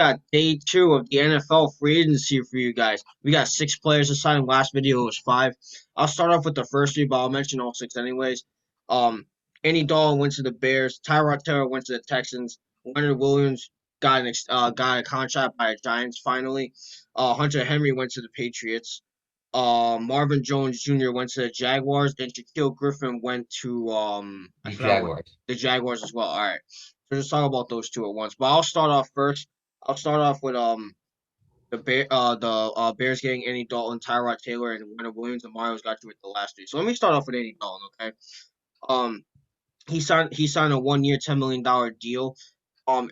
got day two of the NFL free agency for you guys. We got six players to sign. Last video was five. I'll start off with the first three, but I'll mention all six anyways. Um, Andy Dalton went to the Bears. Tyrod Taylor went to the Texans. Leonard Williams got a contract by the Giants finally. Hunter Henry went to the Patriots. Marvin Jones Jr. went to the Jaguars. Then Shaquill Griffin went to I The forgot what Jaguars. the Jaguars as well. All right, so just talk about those two at once. But I'll start off first. I'll start off with the Bears getting Andy Dalton, Tyrod Taylor, and Leonard Williams. And Mario's got you with the last three. So let me start off with Andy Dalton. Okay. Um, he signed a 1 year, $10 million deal. And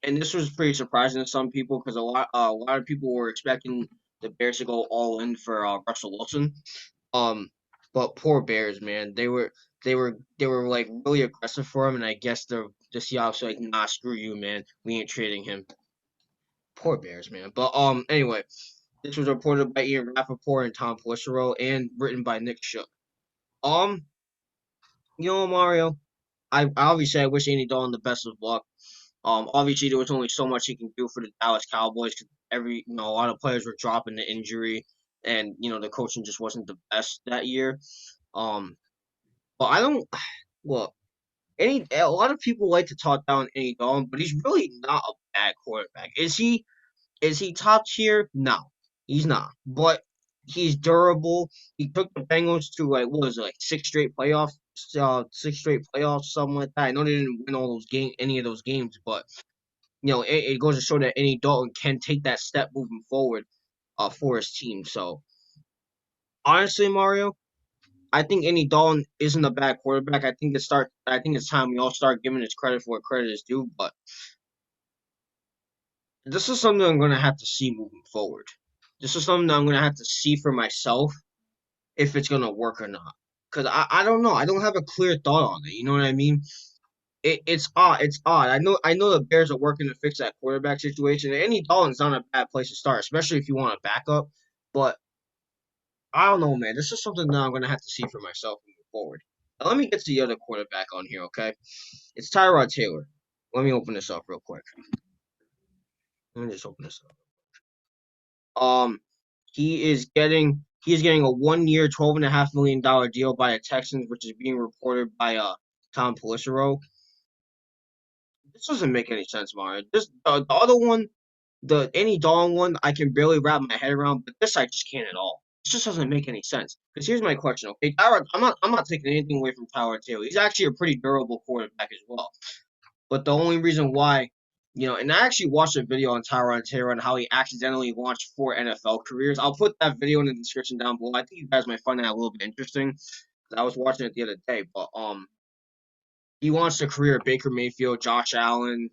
this was pretty surprising to some people because a lot of people were expecting the Bears to go all in for Russell Wilson. Um, but poor Bears, man, they were like really aggressive for him, and I guess the Seahawks were like, nah, screw you, man, we ain't trading him. Poor Bears, man. But anyway, this was reported by Ian Rappaport and Tom Pelissero, and written by Nick Shook. Um, Mario, I obviously I wish Andy Dalton the best of luck. Obviously there was only so much he can do for the Dallas Cowboys because a lot of players were dropping to injury, and the coaching just wasn't the best that year. Um, but I don't. Well, any a lot of people like to talk down Andy Dalton, but he's really not a bad quarterback. Is he? Is he top tier? No, he's not. But he's durable. He took the Bengals to like what was it, like six straight playoffs, something like that. I know they didn't win all those any of those games, but it goes to show that any Dalton can take that step moving forward, for his team. So honestly, Mario, I think Andy Dalton isn't a bad quarterback. I think it's time we all start giving his credit for what credit is due. But this is something I'm gonna have to see moving forward. This is something that I'm gonna have to see for myself if it's gonna work or not. Cause I don't know. I don't have a clear thought on it. You know what I mean? It's odd. It's odd. I know the Bears are working to fix that quarterback situation. And Andy Dalton's not a bad place to start, especially if you want a backup. But I don't know, man. This is something that I'm gonna have to see for myself moving forward. Now, let me get to the other quarterback on here, okay? It's Tyrod Taylor. Let me open this up real quick. Let me just open this up. He is getting a 1 year, $12.5 million deal by the Texans, which is being reported by Tom Pelissero. This doesn't make any sense, Mario. The other one, the Andy Dalton one, I can barely wrap my head around, but this I just can't at all. This just doesn't make any sense. Because here's my question, okay? Tyrod, I'm not taking anything away from Tyrod Taylor. He's actually a pretty durable quarterback as well. But the only reason why, and I actually watched a video on Tyrod Taylor and how he accidentally launched four NFL careers. I'll put that video in the description down below. I think you guys might find that a little bit interesting. 'Cause I was watching it the other day, but he launched a career at Baker Mayfield, Josh Allen,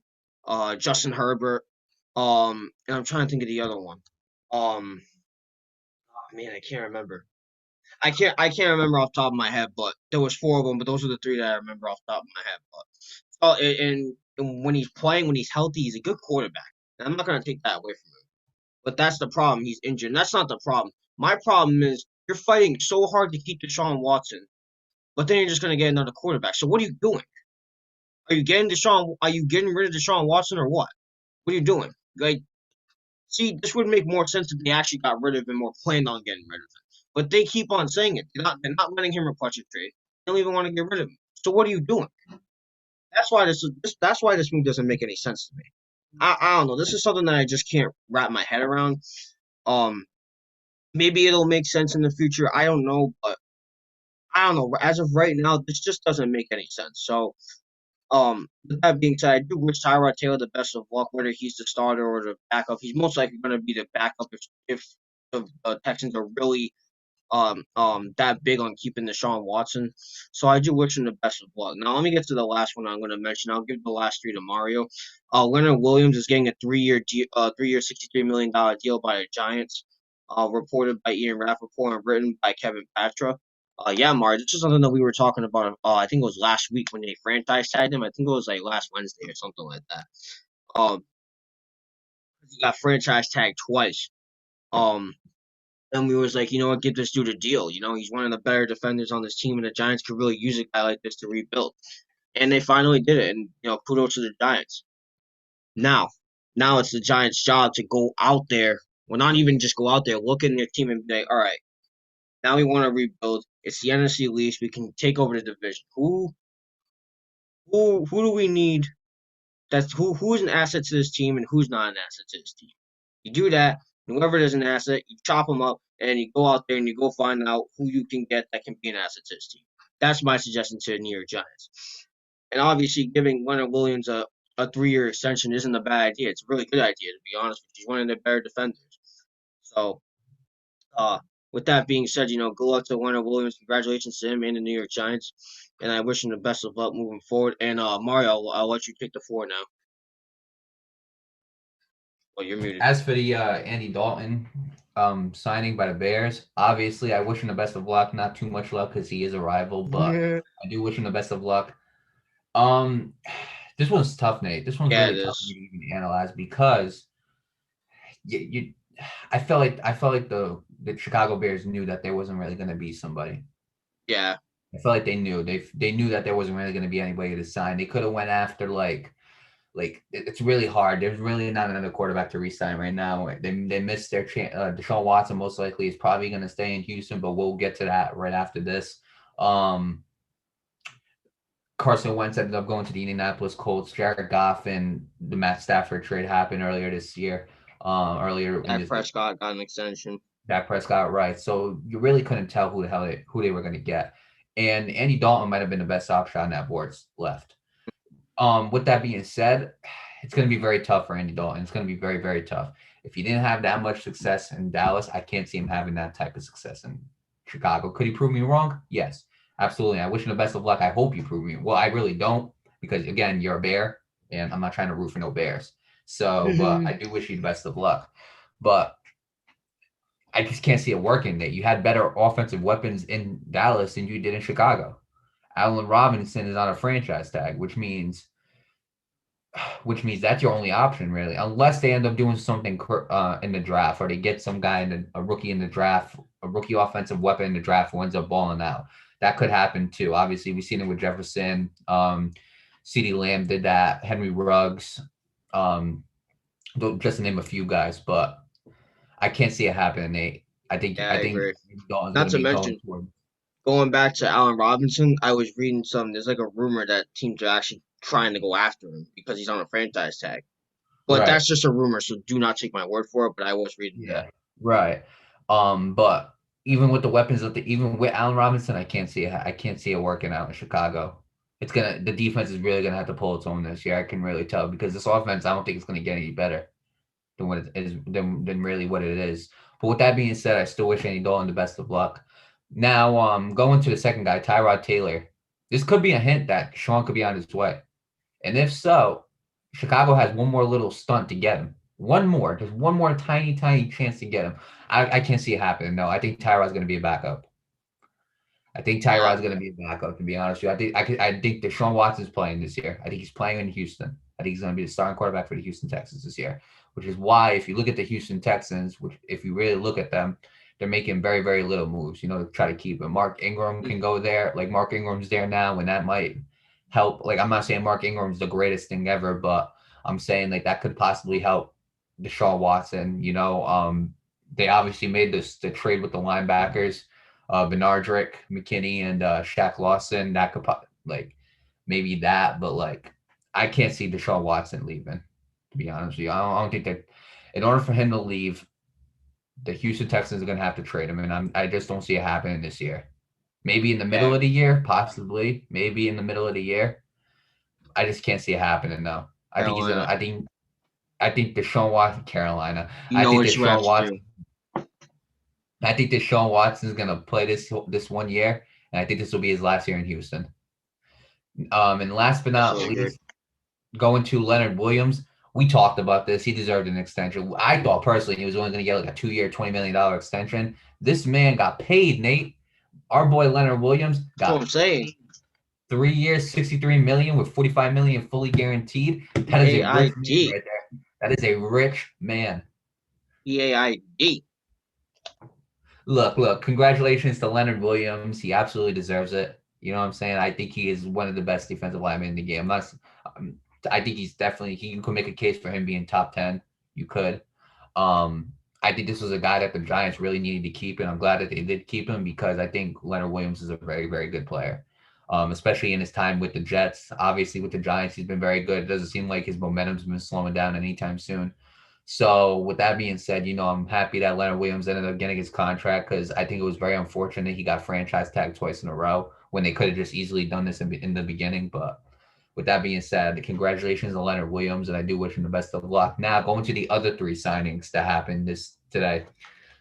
Justin Herbert, and I'm trying to think of the other one. Um, man, I can't remember. I can't remember off the top of my head, but there was four of them. But those are the three that I remember off the top of my head. But and when he's playing, when he's healthy, he's a good quarterback. And I'm not gonna take that away from him. But that's the problem. He's injured. And that's not the problem. My problem is you're fighting so hard to keep Deshaun Watson, but then you're just gonna get another quarterback. So what are you doing? Are you getting rid of Deshaun Watson or what? What are you doing? Like, see, this would make more sense if they actually got rid of him or planned on getting rid of him. But they keep on saying it. They're not letting him request a trade. They don't even want to get rid of him. So what are you doing? That's why this move doesn't make any sense to me. I don't know. This is something that I just can't wrap my head around. Um, Maybe it'll make sense in the future. I don't know, but I don't know. As of right now, this just doesn't make any sense. So, with that being said, I do wish Tyrod Taylor the best of luck, whether he's the starter or the backup. He's most likely going to be the backup if the Texans are really that big on keeping Deshaun Watson. So I do wish him the best of luck. Now let me get to the last one I'm going to mention. I'll give the last three to Mario. Leonard Williams is getting a 3 year, $63 million deal by the Giants. Reported by Ian Rappaport and written by Kevin Patra. Yeah, Mario, this is something that we were talking about. I think it was last week when they franchise tagged him. I think it was like last Wednesday or something like that. Um, he got franchise tagged twice. Um, and we was like, you know what, give this dude a deal. He's one of the better defenders on this team, and the Giants could really use a guy like this to rebuild. And they finally did it, and kudos to the Giants. Now, Now it's the Giants' job to go out there. Well, not even just go out there, look in their team and be like, all right, now we want to rebuild. It's the NFC Least. We can take over the division. Who do we need? That's who's an asset to this team and who's not an asset to this team. You do that. Whoever is an asset, you chop them up, and you go out there and you go find out who you can get that can be an asset to this team. That's my suggestion to the New York Giants. And obviously, giving Leonard Williams a 3-year extension isn't a bad idea. It's a really good idea, to be honest with you. He's one of the better defenders. So, uh, with that being said, good luck to Leonard Williams. Congratulations to him and the New York Giants. And I wish him the best of luck moving forward. And Mario, I'll let you pick the 4 now. Oh, you're muted. As for the Andy Dalton signing by the Bears, obviously I wish him the best of luck. Not too much luck because he is a rival, but I do wish him the best of luck. This one's tough, Nate. This one's really tough for me to even analyze because I felt like the Chicago Bears knew that there wasn't really going to be somebody. Yeah. I felt like they knew that there wasn't really going to be anybody to sign. They could have went after like it's really hard. There's really not another quarterback to re-sign right now. They missed their chance. Deshaun Watson most likely is probably going to stay in Houston, but we'll get to that right after this. Carson Wentz ended up going to the Indianapolis Colts. Jared Goff and the Matt Stafford trade happened earlier this year. Dak Prescott got an extension. Dak Prescott, right. So you really couldn't tell who they were going to get. And Andy Dalton might have been the best option on that board left. With that being said, it's going to be very tough for Andy Dalton. It's going to be very, very tough. If he didn't have that much success in Dallas, I can't see him having that type of success in Chicago. Could he prove me wrong? Yes, absolutely. I wish him the best of luck. I hope you prove me. Well, I really don't because, again, you're a Bear, and I'm not trying to root for no Bears. So, but I do wish you the best of luck. But I just can't see it working. That you had better offensive weapons in Dallas than you did in Chicago. Allen Robinson is on a franchise tag, which means that's your only option, really, unless they end up doing something in the draft or they get some guy, a rookie in the draft, a rookie offensive weapon in the draft who ends up balling out. That could happen too. Obviously, we've seen it with Jefferson. CeeDee Lamb did that. Henry Ruggs, just to name a few guys, but I can't see it happening, Nate. I think agree. Not to mention, going back to Allen Robinson, I was reading something. There's like a rumor that teams are actually trying to go after him because he's on a franchise tag. But that's just a rumor, so do not take my word for it. But I was reading that. Right. But even with the weapons even with Allen Robinson, I can't see it working out in Chicago. The defense is really gonna have to pull its own this year. I can really tell because this offense, I don't think it's gonna get any better than what it is than really what it is. But with that being said, I still wish Andy Dalton the best of luck. Now, going to the second guy, Tyrod Taylor. This could be a hint that Sean could be on his way. And if so, Chicago has one more little stunt to get him. Just one more tiny, tiny chance to get him. I can't see it happening. No, I think Tyrod's going to be a backup. To be honest with you. I think Deshaun Watson's playing this year. I think he's playing in Houston. I think he's going to be the starting quarterback for the Houston Texans this year, which is why if you look at the Houston Texans, if you really look at them, they're making very, very little moves, to try to keep him. Mark Ingram can go there. Like, Mark Ingram's there now, and that might help. Like, I'm not saying Mark Ingram's the greatest thing ever, but I'm saying, like, that could possibly help Deshaun Watson. They obviously made the trade with the linebackers, Benardrick, McKinney, and Shaq Lawson. That could, maybe that, but, I can't see Deshaun Watson leaving, to be honest with you. I don't think that in order for him to leave, the Houston Texans are going to have to trade him, and I just don't see it happening this year. Maybe in the middle of the year, possibly. Maybe in the middle of the year. I just can't see it happening, though. I think Deshaun Watson, Carolina. I think Deshaun Watson is going to play this 1 year, and I think this will be his last year in Houston. And last but not least, going to Leonard Williams. We talked about this. He deserved an extension. I thought personally he was only going to get like a 2-year, $20 million extension. This man got paid, Nate. Our boy Leonard Williams got That's what I'm saying. 3 years, $63 million with $45 million fully guaranteed. That is a rich man right there. That is a rich man. EAID. Look, congratulations to Leonard Williams. He absolutely deserves it. You know what I'm saying? I think he is one of the best defensive linemen in the game. I think he's definitely, you could make a case for him being top 10. You could. I think this was a guy that the Giants really needed to keep, and I'm glad that they did keep him because I think Leonard Williams is a very, very good player, especially in his time with the Jets. Obviously, with the Giants, he's been very good. It doesn't seem like his momentum's been slowing down anytime soon. So, with that being said, I'm happy that Leonard Williams ended up getting his contract because I think it was very unfortunate he got franchise tagged twice in a row when they could have just easily done this in the beginning. But with that being said, congratulations to Leonard Williams, and I do wish him the best of luck. Now, going to the other three signings that happened today.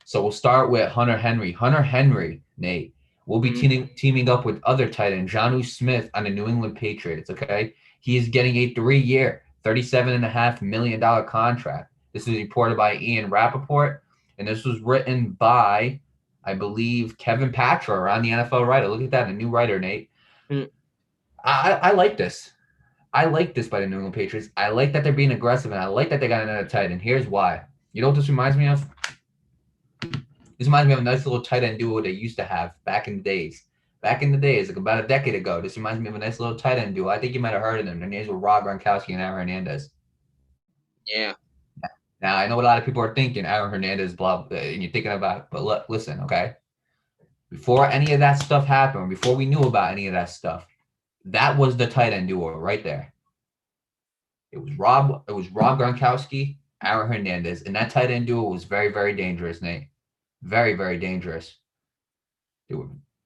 So we'll start with Hunter Henry. Hunter Henry, Nate, will be teaming up with other tight end Jonnu Smith on the New England Patriots, okay? He is getting a 3-year, $37.5 million contract. This is reported by Ian Rappaport, and this was written by, I believe, Kevin Patra on the NFL writer. Look at that, a new writer, Nate. I like this. I like this by the New England Patriots. I like that they're being aggressive, and I like that they got another tight end. Here's why. You know what this reminds me of? This reminds me of a nice little tight end duo they used to have back in the days. Back in the days, like about a decade ago. This reminds me of a nice little tight end duo. I think you might have heard of them. Their names were Rob Gronkowski and Aaron Hernandez. Yeah. Now, I know what a lot of people are thinking, Aaron Hernandez, blah, blah, and you're thinking about it. But look, listen, okay? Before any of that stuff happened, before we knew about any of that stuff, that was the tight end duo right there. It was Rob Gronkowski, Aaron Hernandez, and that tight end duo was very, very dangerous, Nate. Very, very dangerous.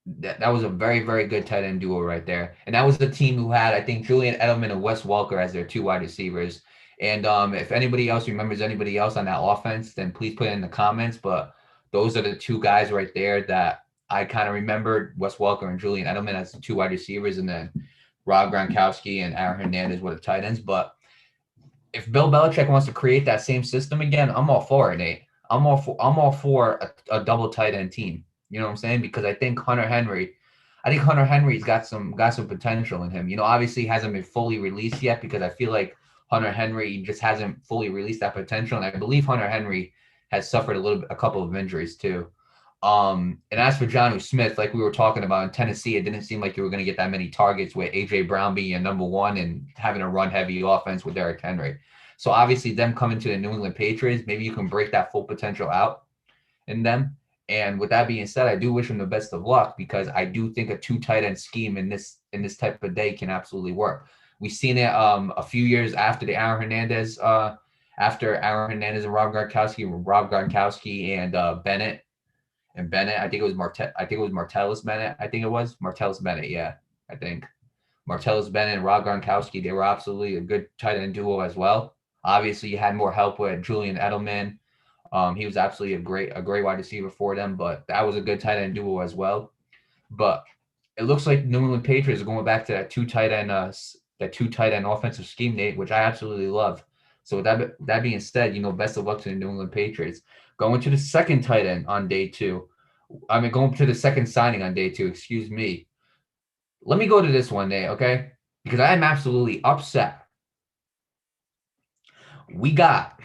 That was a very, very good tight end duo right there. And that was the team who had, I think, Julian Edelman and Wes Welker as their two wide receivers. And if anybody else remembers anybody else on that offense, then please put it in the comments. But those are the two guys right there that I kind of remembered, Wes Welker and Julian Edelman as the two wide receivers, and then Rob Gronkowski and Aaron Hernandez were the tight ends. But if Bill Belichick wants to create that same system again, I'm all for it, Nate. I'm all for a double tight end team. You know what I'm saying? Because I think Hunter Henry's got some potential in him. Obviously he hasn't been fully released yet because I feel like Hunter Henry just hasn't fully released that potential. And I believe Hunter Henry has suffered a couple of injuries too. And as for Jonnu Smith, like we were talking about in Tennessee, it didn't seem like you were going to get that many targets with A.J. Brown being number one and having a run-heavy offense with Derrick Henry. So obviously them coming to the New England Patriots, maybe you can break that full potential out in them. And with that being said, I do wish him the best of luck because I do think a two tight end scheme in this type of day can absolutely work. We've seen it a few years after the Aaron Hernandez, after Aaron Hernandez and Rob Gronkowski and Bennett. And Bennett, I think it was Martellus Bennett. I think it was Martellus Bennett. Yeah, I think Martellus Bennett and Rob Gronkowski. They were absolutely a good tight end duo as well. Obviously, you had more help with Julian Edelman. He was absolutely a great wide receiver for them, but that was a good tight end duo as well. But it looks like New England Patriots are going back to that two tight end offensive scheme, Nate, which I absolutely love. So with that being said, best of luck to the New England Patriots. Going to the second tight end on day two. Going to the second signing on day two, excuse me. Let me go to this one, Nate, okay? Because I am absolutely upset. We got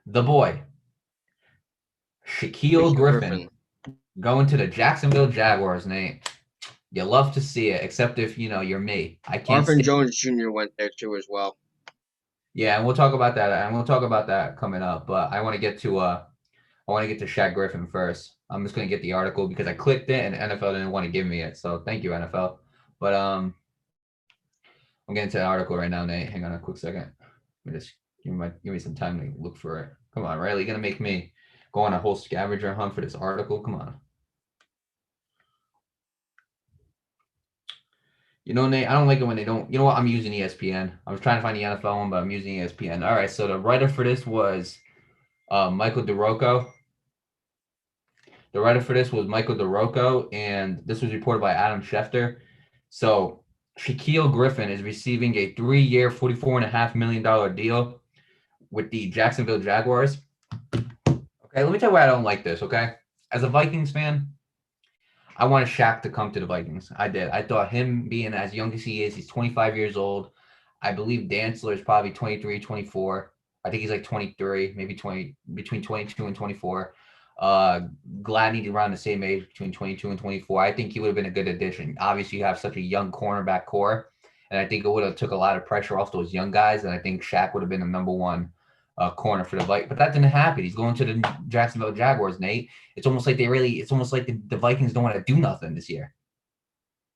the boy, Shaquill Griffin, going to the Jacksonville Jaguars, Nate. You love to see it, except if, you're me. I can't. Marvin Jones Jr. went there too as well. Yeah, and we'll talk about that. And we'll talk about that coming up. But I want to get to Shaq Griffin first. I'm just gonna get the article because I clicked it and NFL didn't want to give me it. So thank you, NFL. But I'm getting to the article right now, Nate. Hang on a quick second. Let me just give me some time to look for it. Come on, Riley, you're gonna make me go on a whole scavenger hunt for this article? Come on. Nate, I don't like it when they don't. You know what? I'm using ESPN. I was trying to find the NFL one, but I'm using ESPN. All right, so the writer for this was Michael DeRocco. The writer for this was Michael DeRocco, and this was reported by Adam Schefter. So Shaquill Griffin is receiving a 3-year, $44.5 million deal with the Jacksonville Jaguars. Okay, let me tell you why I don't like this, okay? As a Vikings fan, I wanted Shaq to come to the Vikings. I did. I thought him being as young as he is, he's 25 years old. I believe Dantzler is probably 23, 24. I think he's like 23, maybe between 22 and 24. Gladney's around the same age, between 22 and 24. I think he would have been a good addition. Obviously, you have such a young cornerback core, And I think it would have took a lot of pressure off those young guys. And I think Shaq would have been the number one corner for the Vikings. But that didn't happen. He's going to the Jacksonville Jaguars, Nate. It's almost like the Vikings don't want to do nothing this year.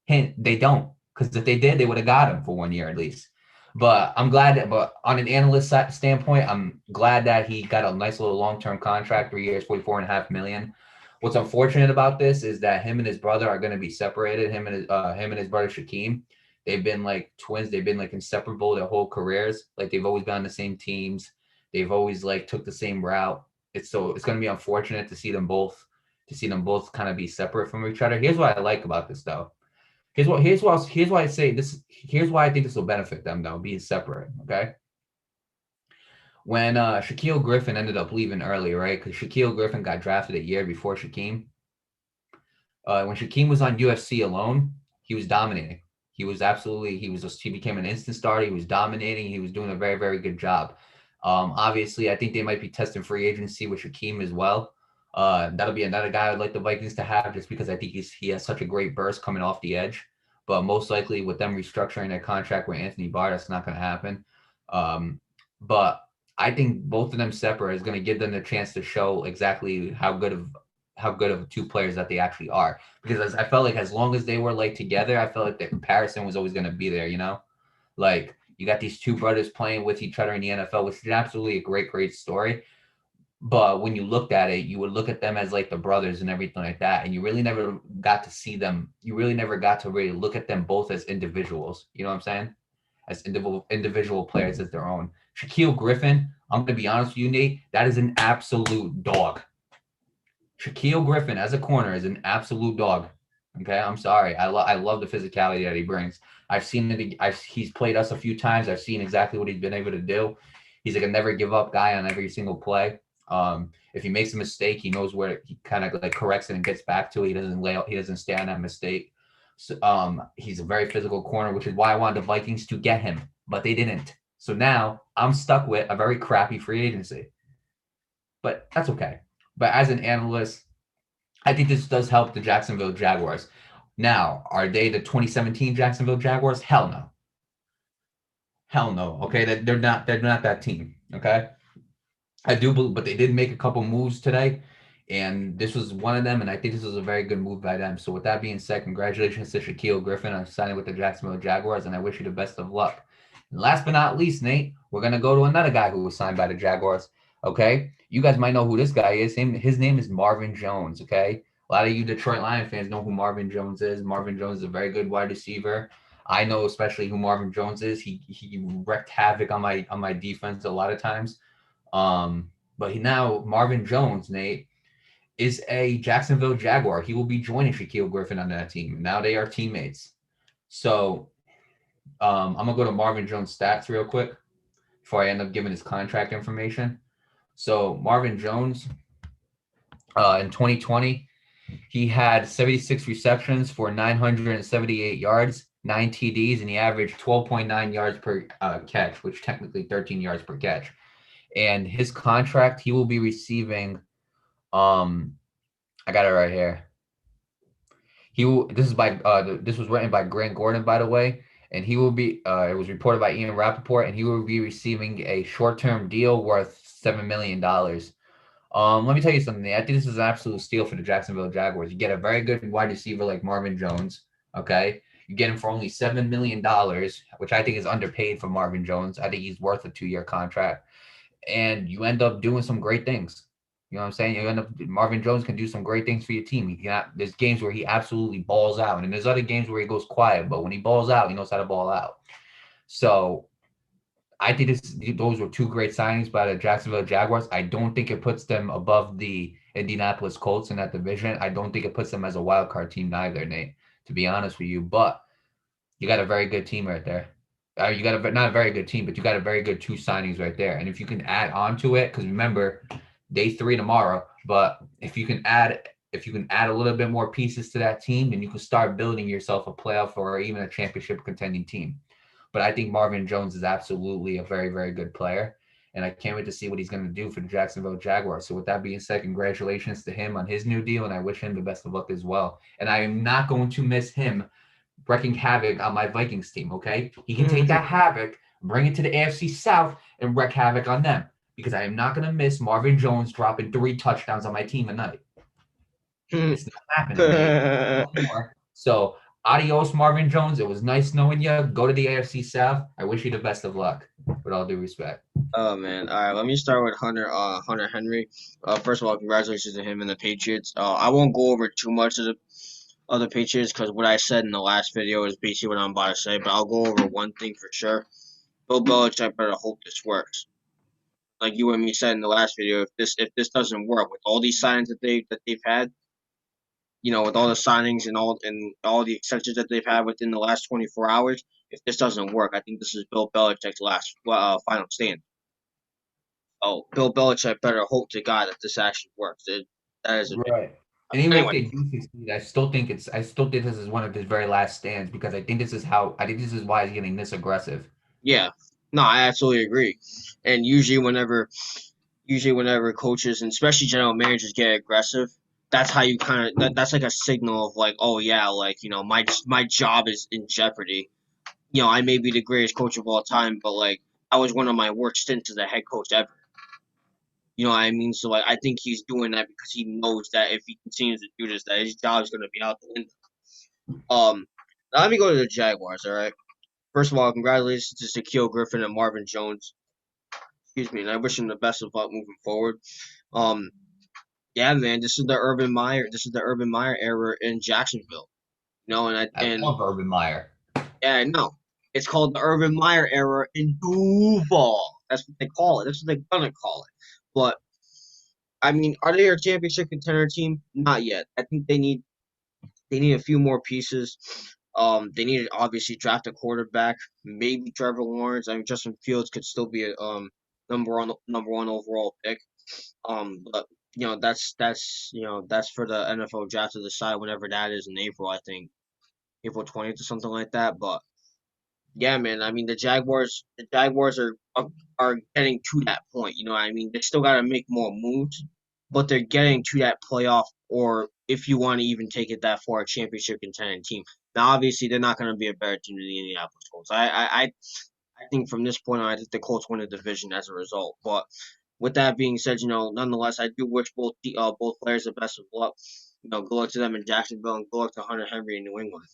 Hint, they don't. Because if they did, they would have got him for 1 year at least. But I'm glad that, but on an analyst standpoint, I'm glad that he got a nice little long-term contract, 3 years, $44.5 million. What's unfortunate about this is that him and his brother are going to be separated. Him and his brother Shaquille, they've been like twins. They've been like inseparable their whole careers. Like they've always been on the same teams. They've always like took the same route. It's going to be unfortunate to see them both kind of be separate from each other. Here's what I like about this though. Here's why I say this. Here's why I think this will benefit them though, being separate. Okay. When Shaquill Griffin ended up leaving early, right? Because Shaquill Griffin got drafted a year before Shaquille. When Shaquille was on UFC alone, he was dominating. He became an instant starter. He was dominating. He was doing a very, very good job. Obviously, I think they might be testing free agency with Shaquille as well. That'll be another guy I'd like the Vikings to have just because I think he has such a great burst coming off the edge. But most likely with them restructuring their contract with Anthony Barr, that's not going to happen. But I think both of them separate is going to give them the chance to show exactly how good of two players that they actually are. Because I felt like as long as they were like together, I felt like the comparison was always going to be there, you know? Like you got these two brothers playing with each other in the NFL, which is absolutely a great, great story. But when you looked at it, you would look at them as like the brothers and everything like that. And you really never got to see them. You really never got to really look at them both as individuals. You know what I'm saying? As individual players as their own. Shaquill Griffin, I'm going to be honest with you, Nate, that is an absolute dog. Shaquill Griffin as a corner is an absolute dog. Okay, I'm sorry. I love the physicality that he brings. I've seen it. He's played us a few times. I've seen exactly what he's been able to do. He's like a never give up guy on every single play. If he makes a mistake, he knows where he kind of like corrects it and gets back to it. He doesn't stay on that mistake. So, he's a very physical corner, which is why I wanted the Vikings to get him, but they didn't. So now I'm stuck with a very crappy free agency. But that's okay. But as an analyst, I think this does help the Jacksonville Jaguars. Now, are they the 2017 Jacksonville Jaguars? Hell no. Hell no. Okay, they're not that team. Okay. I do believe, but they did make a couple moves today, and this was one of them, and I think this was a very good move by them. So with that being said, congratulations to Shaquill Griffin on signing with the Jacksonville Jaguars, and I wish you the best of luck. And last but not least, Nate, we're going to go to another guy who was signed by the Jaguars, okay? You guys might know who this guy is. His name is Marvin Jones, okay? A lot of you Detroit Lion fans know who Marvin Jones is. Marvin Jones is a very good wide receiver. I know especially who Marvin Jones is. He wreaked havoc on my defense a lot of times. But now Marvin Jones, Nate, is a Jacksonville Jaguar. He will be joining Shaquill Griffin on that team. Now they are teammates. So I'm gonna go to Marvin Jones' stats real quick before I end up giving his contract information. So Marvin Jones, in 2020, he had 76 receptions for 978 yards, 9 TDs, and he averaged 12.9 yards per catch, which technically 13 yards per catch. And his contract, he will be receiving. I got it right here. This was written by Grant Gordon, by the way, and he will be. It was reported by Ian Rappaport, and he will be receiving a short-term deal worth $7 million. Let me tell you something. I think this is an absolute steal for the Jacksonville Jaguars. You get a very good wide receiver like Marvin Jones. Okay, you get him for only $7 million, which I think is underpaid for Marvin Jones. I think he's worth a 2-year contract. And you end up doing some great things. You know what I'm saying? Marvin Jones can do some great things for your team. There's games where he absolutely balls out, and there's other games where he goes quiet. But when he balls out, he knows how to ball out. So I think those were 2 great signings by the Jacksonville Jaguars. I don't think it puts them above the Indianapolis Colts in that division. I don't think it puts them as a wild card team neither, Nate, to be honest with you. But you got a very good team right there. You got not a very good team, but you got a very good 2 signings right there. And if you can add on to it, because remember, day 3 tomorrow. But if you can add a little bit more pieces to that team, then you can start building yourself a playoff or even a championship contending team. But I think Marvin Jones is absolutely a very, very good player. And I can't wait to see what he's going to do for the Jacksonville Jaguars. So with that being said, congratulations to him on his new deal, and I wish him the best of luck as well. And I am not going to miss him wreaking havoc on my Vikings team. Okay, he can take that Mhm. havoc, bring it to the AFC South, and wreak havoc on them because I am not going to miss Marvin Jones dropping 3 touchdowns on my team tonight. It's not happening, baby. No more. So adios, Marvin Jones. It was nice knowing you. Go to the AFC South. I wish you the best of luck. With all due respect. Oh man! All right, let me start with Hunter Henry. First of all, congratulations to him and the Patriots. I won't go over too much of the other Patriots because what I said in the last video is basically what I'm about to say. But I'll go over one thing for sure. Bill Belichick better hope this works. Like you and me said in the last video, if this doesn't work with all these signings that they've had, with all the signings and all the extensions that they've had within the last 24 hours, if this doesn't work, I think this is Bill Belichick's last final stand. Oh, Bill Belichick better hope to God that this actually works. That is a big. Right. And even if Anyway, they do succeed, I still think this is one of his very last stands because I think this is why he's getting this aggressive. yeah, no, I absolutely agree. And usually whenever coaches and especially general managers get aggressive, that's how you that's like a signal of like, oh yeah, like my job is in jeopardy. I may be the greatest coach of all time, but like I was one of my worst stints as a head coach ever. You know what I mean? So like I think he's doing that because he knows that if he continues to do this, that his job is gonna be out the window. Now let me go to the Jaguars. All right. First of all, congratulations to Shaquille Griffin and Marvin Jones. Excuse me, and I wish them the best of luck moving forward. Um, yeah, man, this is the Urban Meyer. This is the Urban Meyer era in Jacksonville. And I I and love Urban Meyer. yeah, no, it's called the Urban Meyer era in Duval. That's what they call it. That's what they're gonna call it. But I mean, are they a championship contender team? Not yet. I think they need a few more pieces. They need to obviously draft a quarterback, maybe Trevor Lawrence. I mean, Justin Fields could still be a number one overall pick. But that's for the NFL draft to decide whenever that is in April. I think April 20th or something like that. But yeah, man. I mean, the Jaguars are getting to that point. You know what I mean? They still got to make more moves, but they're getting to that playoff, or if you want to even take it that far, a championship contending team. Now, obviously, they're not going to be a better team than the Indianapolis Colts. I think from this point on, I think the Colts win the division as a result. But with that being said, nonetheless, I do wish both players the best of luck. Good luck to them in Jacksonville and good luck to Hunter Henry in New England.